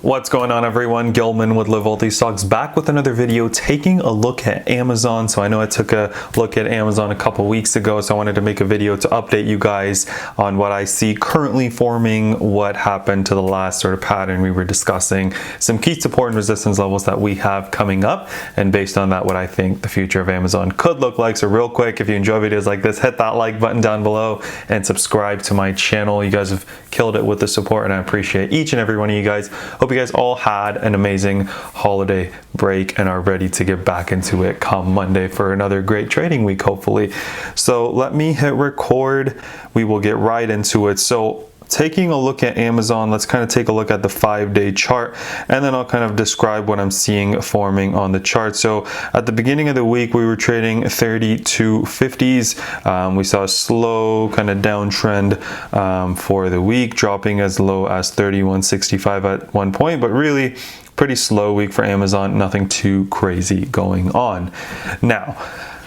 What's going on, everyone? Gilman with Live Wealthy Stocks back with another video taking a look at Amazon. So I know I took a look at Amazon a couple weeks ago, so I wanted to make a video to update you guys on what I see currently forming, what happened to the last sort of pattern we were discussing, some key support and resistance levels that we have coming up, and based on that, what I think the future of Amazon could look like. So real quick, if you enjoy videos like this, hit that like button down below and subscribe to my channel. You guys have killed it with the support and I appreciate each and every one of you guys. Hope you guys all had an amazing holiday break and are ready to get back into it come Monday for another great trading week, hopefully. So let me hit record. We will get right into it. So taking a look at Amazon, let's kind of take a look at the 5-day chart, and then I'll kind of describe what I'm seeing forming on the chart. So at the beginning of the week, we were trading 32.50s. We saw a slow kind of downtrend for the week, dropping as low as 31.65 at one point, but really pretty slow week for Amazon, nothing too crazy going on. Now,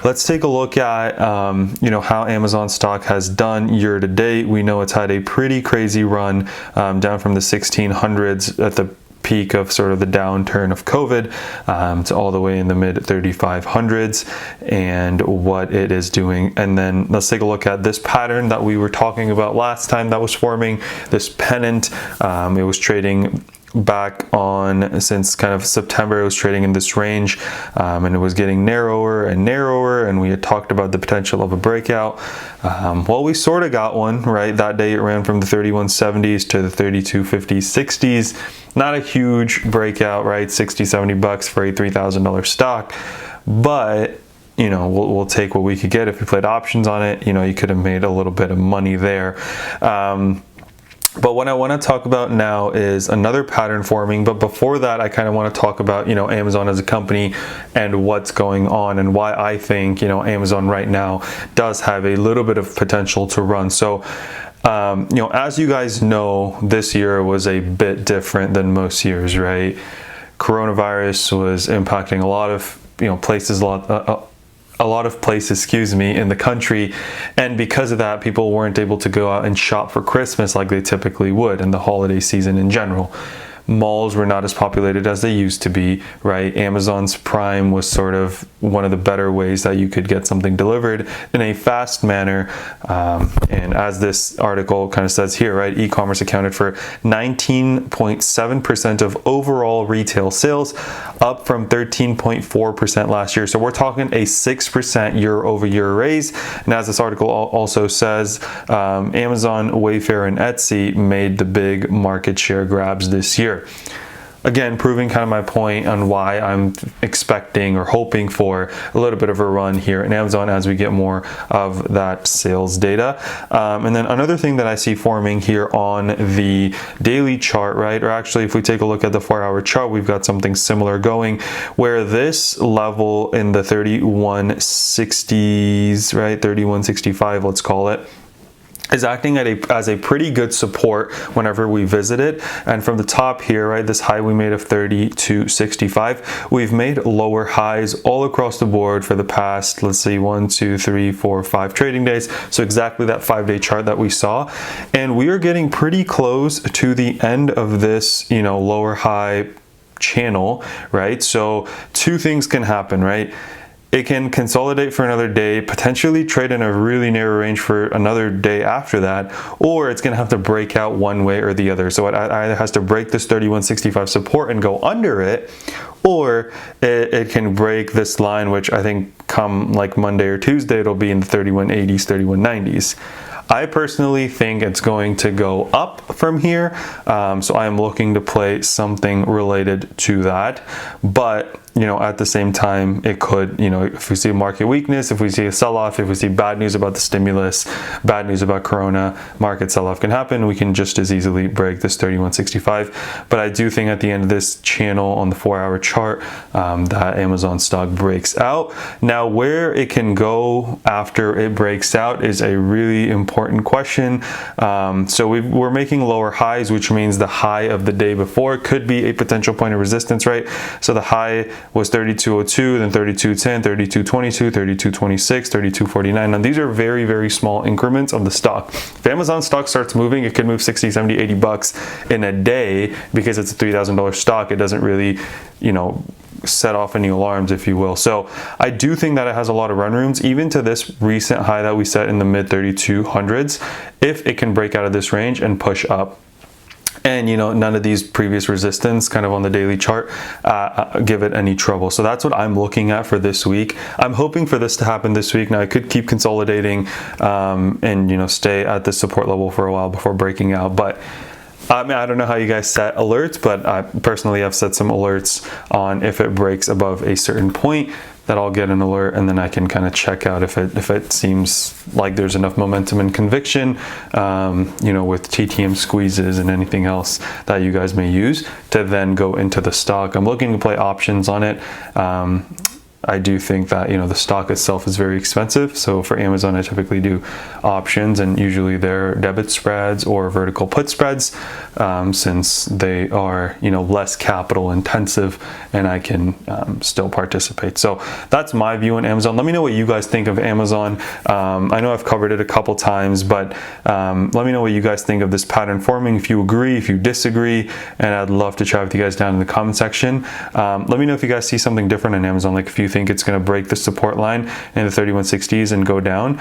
let's take a look at how Amazon stock has done year to date. We know it's had a pretty crazy run down from the 1600s at the peak of sort of the downturn of COVID to all the way in the mid 3500s and what it is doing. And then let's take a look at this pattern that we were talking about last time that was forming, this pennant. It was trading back on since kind of September. It was trading in this range and it was getting narrower and narrower, and we had talked about the potential of a breakout. Well, we sort of got one, right? That day it ran from the 3170s to the 3250s, 60s. Not a huge breakout, right? 60-70 bucks for a $3,000 stock, but we'll take what we could get. If we played options on it, you could have made a little bit of money there. But what I want to talk about now is another pattern forming. But before that, I kind of want to talk about, Amazon as a company and what's going on and why I think, Amazon right now does have a little bit of potential to run. So, as you guys know, this year was a bit different than most years, right? Coronavirus was impacting a lot of, places, a lot of places, in the country, and because of that, people weren't able to go out and shop for Christmas like they typically would in the holiday season in general. Malls were not as populated as they used to be, right? Amazon's Prime was sort of one of the better ways that you could get something delivered in a fast manner. And as this article kind of says here, right, e-commerce accounted for 19.7% of overall retail sales, up from 13.4% last year. So we're talking a 6% year-over-year raise. And as this article also says, Amazon, Wayfair, and Etsy made the big market share grabs this year. Again, proving kind of my point on why I'm expecting or hoping for a little bit of a run here in Amazon as we get more of that sales data. And then another thing that I see forming here on the daily chart, right? Or actually, if we take a look at the 4-hour chart, we've got something similar going where this level in the 3160s, right? 3165, let's call it, is acting as a pretty good support whenever we visit it. And from the top here, right, this high we made of 3265, we've made lower highs all across the board for the past, let's see, 1, 2, 3, 4, 5 trading days. So exactly that 5-day chart that we saw. And we are getting pretty close to the end of this, lower high channel, right? So two things can happen, right? It can consolidate for another day, potentially trade in a really narrow range for another day after that, or it's going to have to break out one way or the other. So it either has to break this 3165 support and go under it, or it can break this line, which I think come like Monday or Tuesday, it'll be in the 3180s, 3190s. I personally think it's going to go up from here, so I'm looking to play something related to that. But at the same time, it could, if we see market weakness, if we see a sell-off, if we see bad news about the stimulus, bad news about Corona, market sell-off can happen. We can just as easily break this 3165. But I do think at the end of this channel on the 4-hour chart, that Amazon stock breaks out. Now, where it can go after it breaks out is a really important question. So we're making lower highs, which means the high of the day before could be a potential point of resistance, right? So the high was 32.02, then 32.10, 32.22, 32.26, 32.49. Now these are very, very small increments of the stock. If Amazon stock starts moving, it could move 60, 70, 80 bucks in a day because it's a $3,000 stock. It doesn't really, you know, set off any alarms, if you will. So I do think that it has a lot of run rooms, even to this recent high that we set in the mid 3200s, if it can break out of this range and push up. And, you know, none of these previous resistance kind of on the daily chart give it any trouble. So that's what I'm looking at for this week. I'm hoping for this to happen this week. Now I could keep consolidating and, you know, stay at this support level for a while before breaking out. But I mean, I don't know how you guys set alerts, but I personally have set some alerts on if it breaks above a certain point, that I'll get an alert, and then I can kind of check out if it seems like there's enough momentum and conviction, you know, with TTM squeezes and anything else that you guys may use to then go into the stock. I'm looking to play options on it. I do think that, you know, the stock itself is very expensive. So for Amazon, I typically do options, and usually they're debit spreads or vertical put spreads, since they are, you know, less capital intensive, and I can still participate. So that's my view on Amazon. Let me know what you guys think of Amazon. I know I've covered it a couple times, but let me know what you guys think of this pattern forming, if you agree, if you disagree, and I'd love to chat with you guys down in the comment section. Let me know if you guys see something different on Amazon, like if you think it's going to break the support line in the 3160s and go down.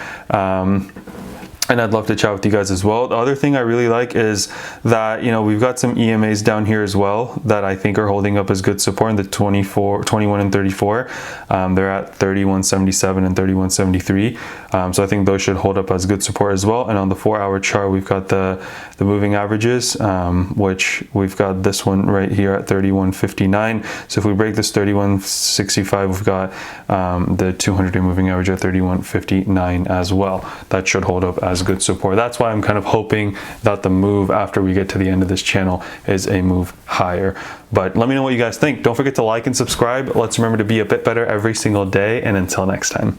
And I'd love to chat with you guys as well. The other thing I really like is that, you know, we've got some EMAs down here as well that I think are holding up as good support in the 24, 21 and 34. They're at 31.77 and 31.73. So I think those should hold up as good support as well. And on the 4-hour chart, we've got the moving averages, which we've got this one right here at 31.59. So if we break this 31.65, we've got the 200-day moving average at 31.59 as well. That should hold up as good support. That's why I'm kind of hoping that the move after we get to the end of this channel is a move higher. But let me know what you guys think. Don't forget to like and subscribe. Let's remember to be a bit better every single day, and until next time.